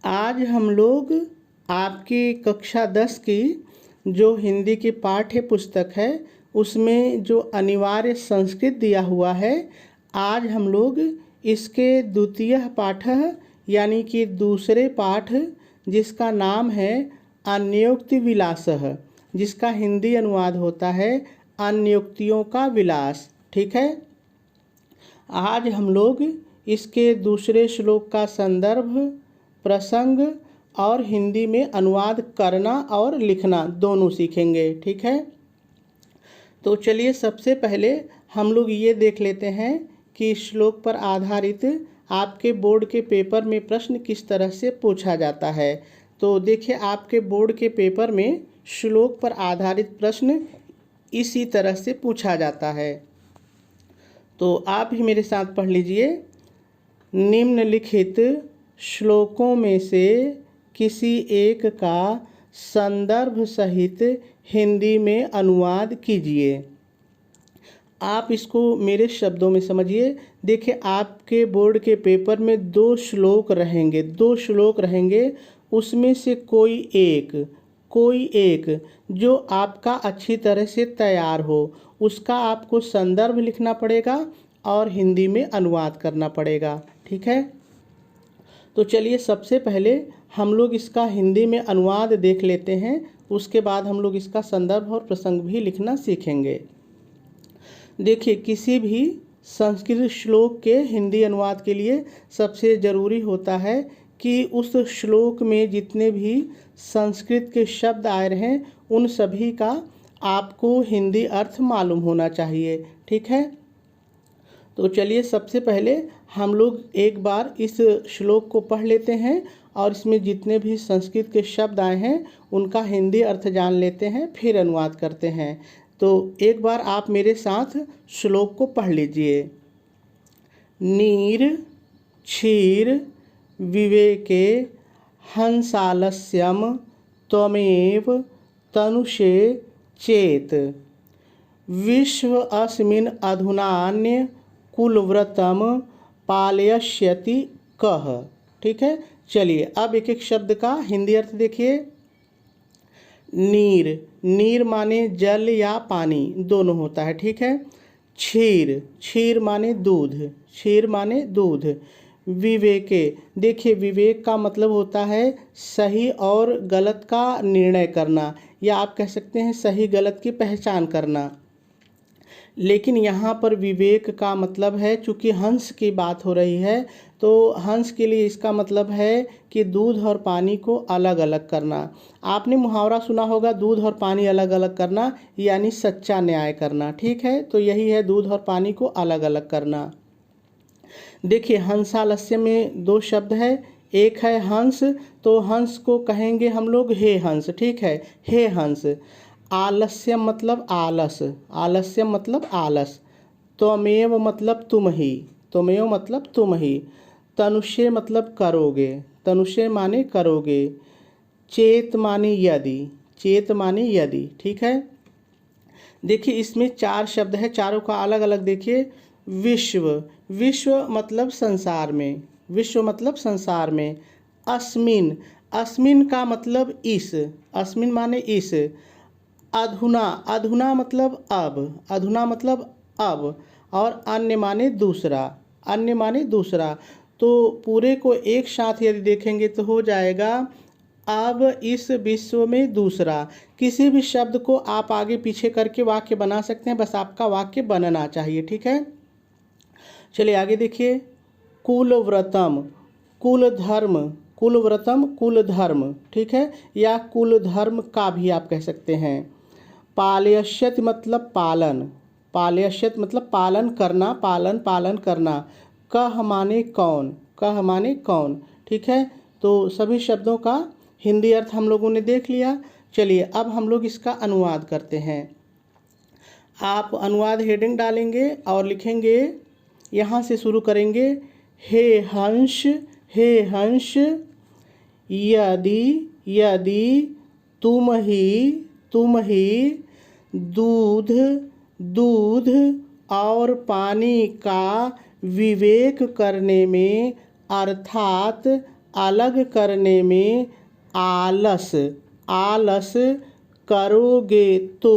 आज हम लोग आपकी कक्षा 10 की जो हिंदी की पाठ्य पुस्तक है उसमें जो अनिवार्य संस्कृत दिया हुआ है, आज हम लोग इसके द्वितीय पाठ यानी कि दूसरे पाठ जिसका नाम है अन्योक्ति विलासः, जिसका हिंदी अनुवाद होता है अन्योक्तियों का विलास। ठीक है, आज हम लोग इसके दूसरे श्लोक का संदर्भ, प्रसंग और हिंदी में अनुवाद करना और लिखना दोनों सीखेंगे। ठीक है, तो चलिए सबसे पहले हम लोग ये देख लेते हैं कि श्लोक पर आधारित आपके बोर्ड के पेपर में प्रश्न किस तरह से पूछा जाता है। तो देखिए, आपके बोर्ड के पेपर में श्लोक पर आधारित प्रश्न इसी तरह से पूछा जाता है। तो आप भी मेरे साथ पढ़ लीजिए। निम्नलिखित श्लोकों में से किसी एक का संदर्भ सहित हिंदी में अनुवाद कीजिए। आप इसको मेरे शब्दों में समझिए। देखिए, आपके बोर्ड के पेपर में दो श्लोक रहेंगे, उसमें से कोई एक जो आपका अच्छी तरह से तैयार हो, उसका आपको संदर्भ लिखना पड़ेगा और हिंदी में अनुवाद करना पड़ेगा। ठीक है, तो चलिए सबसे पहले हम लोग इसका हिंदी में अनुवाद देख लेते हैं, उसके बाद हम लोग इसका संदर्भ और प्रसंग भी लिखना सीखेंगे। देखिए, किसी भी संस्कृत श्लोक के हिंदी अनुवाद के लिए सबसे ज़रूरी होता है कि उस श्लोक में जितने भी संस्कृत के शब्द आए हैं उन सभी का आपको हिंदी अर्थ मालूम होना चाहिए। ठीक है, तो चलिए सबसे पहले हम लोग एक बार इस श्लोक को पढ़ लेते हैं और इसमें जितने भी संस्कृत के शब्द आए हैं उनका हिंदी अर्थ जान लेते हैं, फिर अनुवाद करते हैं। तो एक बार आप मेरे साथ श्लोक को पढ़ लीजिए। नीर क्षीर विवेके हंसालस्यम त्वमेव तनुषे चेत विश्व अस्मिन् अधुनान्य कुलव्रतम पालयष्यति कः। ठीक है, चलिए अब एक एक शब्द का हिंदी अर्थ देखिए। नीर माने जल या पानी दोनों होता है। ठीक है, क्षीर माने दूध। विवेके, देखिए विवेक का मतलब होता है सही और गलत का निर्णय करना, या आप कह सकते हैं सही गलत की पहचान करना। लेकिन यहाँ पर विवेक का मतलब है, चूँकि हंस की बात हो रही है तो हंस के लिए इसका मतलब है कि दूध और पानी को अलग अलग करना। आपने मुहावरा सुना होगा, दूध और पानी अलग अलग करना यानी सच्चा न्याय करना। ठीक है, तो यही है दूध और पानी को अलग अलग करना। देखिए, हंसालस्य में दो शब्द है, एक है हंस, तो हंस को कहेंगे हम लोग हे हंस। ठीक है, हे हंस। आलस्य मतलब आलस। त्वमेव मतलब तुम ही। तनुषे मतलब तनुषे माने करोगे। चेत माने यदि। ठीक है, देखिए इसमें चार शब्द है, चारों का अलग अलग देखिए। विश्व मतलब संसार में। अस्मिन का मतलब अस्मिन माने इस। अधुना मतलब अब। और अन्य माने दूसरा। तो पूरे को एक साथ यदि देखेंगे तो हो जाएगा अब इस विश्व में दूसरा। किसी भी शब्द को आप आगे पीछे करके वाक्य बना सकते हैं, बस आपका वाक्य बनना चाहिए। ठीक है, चलिए आगे देखिए। कुलव्रतम कुल धर्म। ठीक है, या कुल धर्म का भी आप कह सकते हैं। पालयष्यति मतलब पालन करना। कह माने कौन। ठीक है, तो सभी शब्दों का हिंदी अर्थ हम लोगों ने देख लिया। चलिए अब हम लोग इसका अनुवाद करते हैं। आप अनुवाद हेडिंग डालेंगे और लिखेंगे, यहाँ से शुरू करेंगे। हे हंस यदि तुम ही दूध और पानी का विवेक करने में अर्थात अलग करने में आलस आलस करोगे तो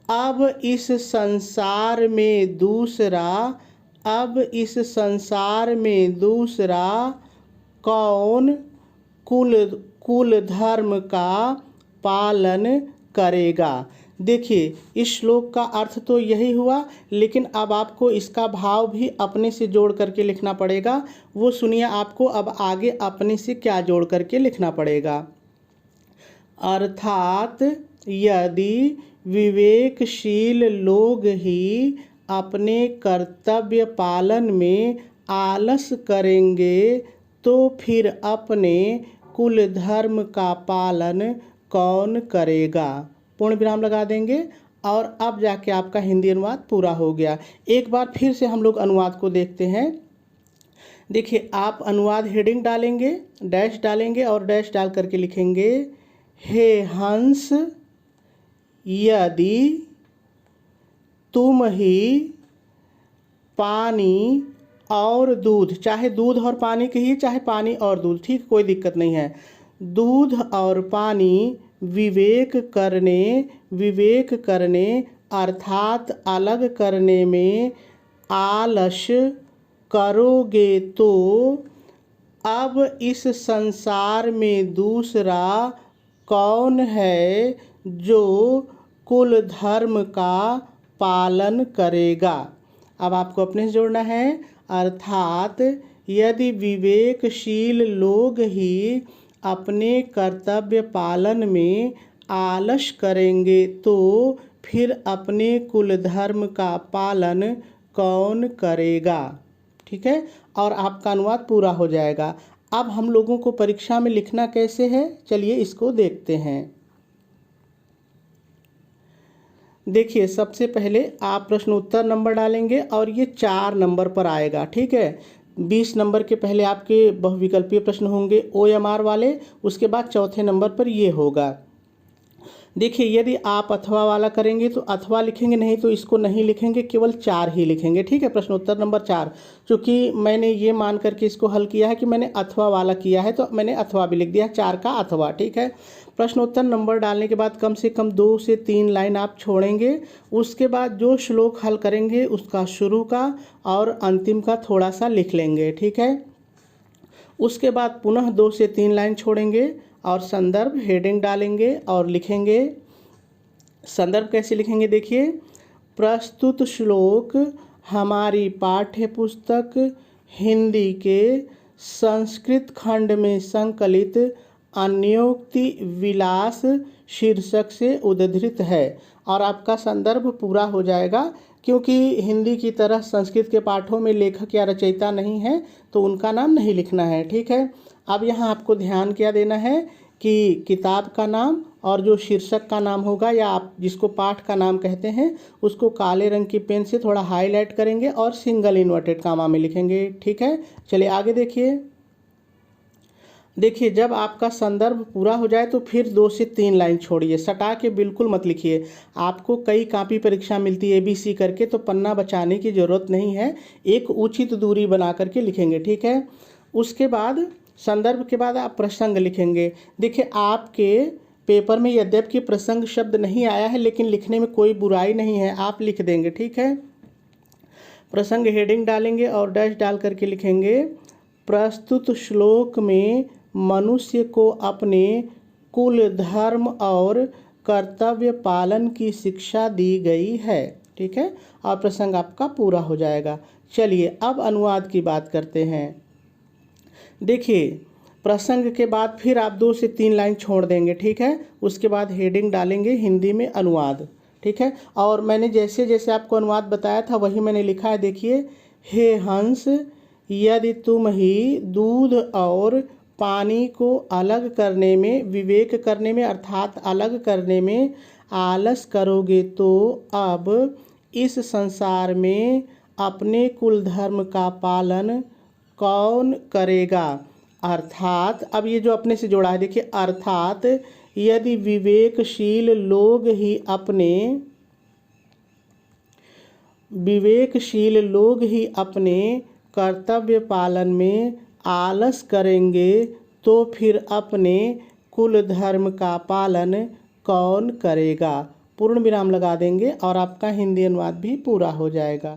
अब इस संसार में दूसरा कौन कुल धर्म का पालन करेगा। देखिए, इस श्लोक का अर्थ तो यही हुआ, लेकिन अब आपको इसका भाव भी अपने से जोड़ करके लिखना पड़ेगा। वो सुनिए, आपको अब आगे अपने से क्या जोड़ करके लिखना पड़ेगा। अर्थात यदि विवेकशील लोग ही अपने कर्तव्य पालन में आलस करेंगे तो फिर अपने कुल धर्म का पालन कौन करेगा। पूर्ण विराम लगा देंगे और अब जाके आपका हिंदी अनुवाद पूरा हो गया। एक बार फिर से हम लोग अनुवाद को देखते हैं। देखिए, आप अनुवाद हेडिंग डालेंगे, डैश डालेंगे और डैश डाल करके लिखेंगे, हे हंस, यदि तुम ही पानी और दूध, चाहे दूध और पानी कहिए, चाहे पानी और दूध, ठीक, कोई दिक्कत नहीं है, दूध और पानी विवेक करने अर्थात अलग करने में आलस करोगे तो अब इस संसार में दूसरा कौन है जो कुल धर्म का पालन करेगा। अब आपको अपने से जोड़ना है। अर्थात यदि विवेकशील लोग ही अपने कर्तव्य पालन में आलस करेंगे तो फिर अपने कुल धर्म का पालन कौन करेगा। ठीक है, और आपका अनुवाद पूरा हो जाएगा। अब हम लोगों को परीक्षा में लिखना कैसे है, चलिए इसको देखते हैं। देखिए, सबसे पहले आप प्रश्न उत्तर नंबर डालेंगे और ये 4 नंबर पर आएगा। ठीक है, 20 नंबर के पहले आपके बहुविकल्पीय प्रश्न होंगे OMR वाले, उसके बाद चौथे नंबर पर ये होगा। देखिए, यदि आप अथवा वाला करेंगे तो अथवा लिखेंगे, नहीं तो इसको नहीं लिखेंगे, केवल 4 ही लिखेंगे। ठीक है, प्रश्न उत्तर नंबर 4। चूँकि मैंने ये मान करके इसको हल किया है कि मैंने अथवा वाला किया है तो मैंने अथवा भी लिख दिया, 4 का अथवा। ठीक है, प्रश्न उत्तर नंबर डालने के बाद कम से कम 2 से 3 लाइन आप छोड़ेंगे। उसके बाद जो श्लोक हल करेंगे उसका शुरू का और अंतिम का थोड़ा सा लिख लेंगे। ठीक है, उसके बाद पुनः 2 से 3 लाइन छोड़ेंगे और संदर्भ हेडिंग डालेंगे और लिखेंगे। संदर्भ कैसे लिखेंगे, देखिए, प्रस्तुत श्लोक हमारी पाठ्य पुस्तक हिंदी के संस्कृत खंड में संकलित अन्योक्ति विलास शीर्षक से उद्धृत है। और आपका संदर्भ पूरा हो जाएगा, क्योंकि हिंदी की तरह संस्कृत के पाठों में लेखक या रचयिता नहीं है तो उनका नाम नहीं लिखना है। ठीक है, अब यहाँ आपको ध्यान क्या देना है कि किताब का नाम और जो शीर्षक का नाम होगा या आप जिसको पाठ का नाम कहते हैं उसको काले रंग की पेन से थोड़ा हाईलाइट करेंगे और सिंगल इन्वर्टेड कामा में लिखेंगे। ठीक है, चलिए आगे देखिए। देखिए, जब आपका संदर्भ पूरा हो जाए तो फिर 2 से 3 लाइन छोड़िए, सटा के बिल्कुल मत लिखिए। आपको कई कॉपी परीक्षा मिलती है ABC करके, तो पन्ना बचाने की ज़रूरत नहीं है, एक उचित दूरी बना करके लिखेंगे। ठीक है, उसके बाद संदर्भ के बाद आप प्रसंग लिखेंगे। देखिए, आपके पेपर में यद्यपि प्रसंग शब्द नहीं आया है लेकिन लिखने में कोई बुराई नहीं है, आप लिख देंगे। ठीक है, प्रसंग हेडिंग डालेंगे और डैश डाल करके लिखेंगे, प्रस्तुत श्लोक में मनुष्य को अपने कुल धर्म और कर्तव्य पालन की शिक्षा दी गई है। ठीक है, और प्रसंग आपका पूरा हो जाएगा। चलिए अब अनुवाद की बात करते हैं। देखिए, प्रसंग के बाद फिर आप 2 से 3 लाइन छोड़ देंगे। ठीक है, उसके बाद हेडिंग डालेंगे हिंदी में अनुवाद। ठीक है, और मैंने जैसे जैसे आपको अनुवाद बताया था वही मैंने लिखा है। देखिए, हे हंस, यदि तुम ही दूध और पानी को अलग करने में, विवेक करने में अर्थात अलग करने में आलस करोगे तो अब इस संसार में अपने कुल धर्म का पालन कौन करेगा। अर्थात, अब ये जो अपने से जोड़ा है, देखिए, अर्थात यदि विवेकशील लोग ही अपने कर्तव्य पालन में आलस करेंगे तो फिर अपने कुल धर्म का पालन कौन करेगा। पूर्ण विराम लगा देंगे और आपका हिंदी अनुवाद भी पूरा हो जाएगा।